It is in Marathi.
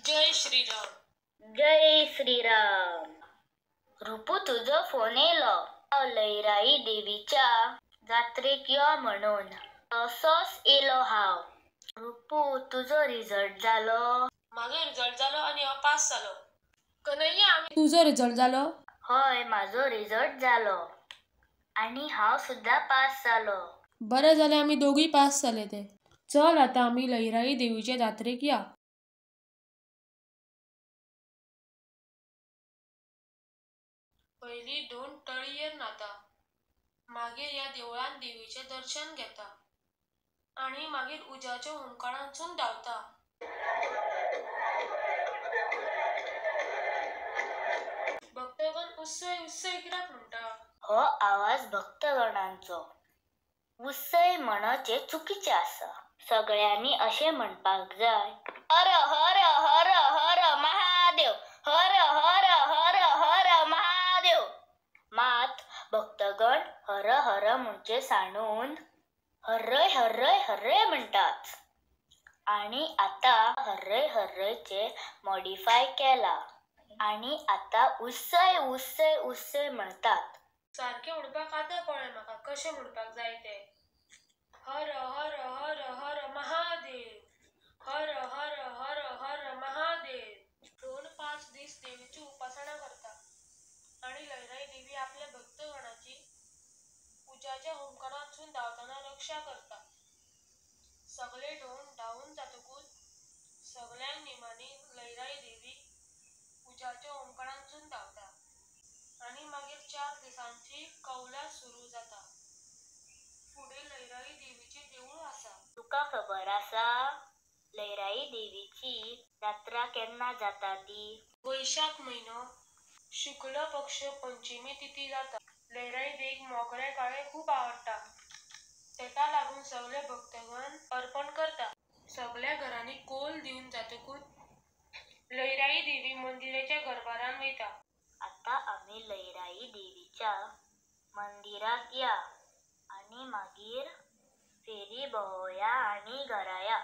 जय श्रीराम. जय श्रीराम. रुपू तुझो फोन येलो लयराई देवीच्या जात्रेक यो म्हणून. तसोच येलो हांव. रुपू तुझो रिझल्ट जालो? माझो रिझल्ट जालो आणि हांव पास जालो. कन्हैया तुझो रिझल्ट जालो? हय माझो रिझल्ट जालो आणि हांव सुद्धा पास जालो. बरें जालें आमी दोगूय पास जाले ते. चल आतां आमी लयराई देवीचे जात्रेक या. पयलीं 2 तळयेर न्हाता, मागीर ह्या देवळान देवीचे दर्शन घेता आणि मागीर उज्याच्या होमकारांतसून धांवता. भक्तगण उत्सय उत्सय कित्याक म्हणटा? हो आवाज भक्तगणांचो. उत्सय म्हणचे चुकीचे आसा. सगळ्यांनी अशें म्हणपाक जाय, हर हर हर हर महादेव, हर हर हर हर महादेव. मात भक्तगण हर हर म्हणजे सांडून हर्रय हर्रय हर्रय म्हणटात. आणि आता हर्रय हर्रयचे मॉडिफाय केला आणि आता उत्सय उत्सय उत्सय म्हणतात. सारखे म्हणपाक आतां कळ्ळें म्हाका कशें म्हणपाक जाय तें. हर हर हर हर महादेव, हर हर हर हर महादेव. 2-5 दीस देवीची उपासना करता आणि लयराई देवी आपल्या भक्तगणाची उज्याच्या होमकारांतसून धांवतना रक्षा करता. सगळे धांवून जातकूच सगळ्यांक निमाणी लयराई देवी उज्याच्या होमकारांतसून धांवता आणि मागीर 4 दिसांची कौलां सुरू जाता. फुडें लयराई देवीचे देवूळ आसा. तुका खबर आसा लयराई देवीची जात्रा केन्ना जाता ती? वैशाख म्हयनो शुक्ल पक्ष पंचमी तिथी जाता. लयराई देवीक मोगरे काळे खूब आवडटा. तेका लागून सगळे भक्तगण अर्पण करता. सगळ्या घरांनी कौल दिवन जातकूच लयराई देवी मंदिराच्या गरबारान वयता. आता आमी लयराई देवीच्या मंदिराक या आणि मागीर फेरी भोंवया आणि घरा या.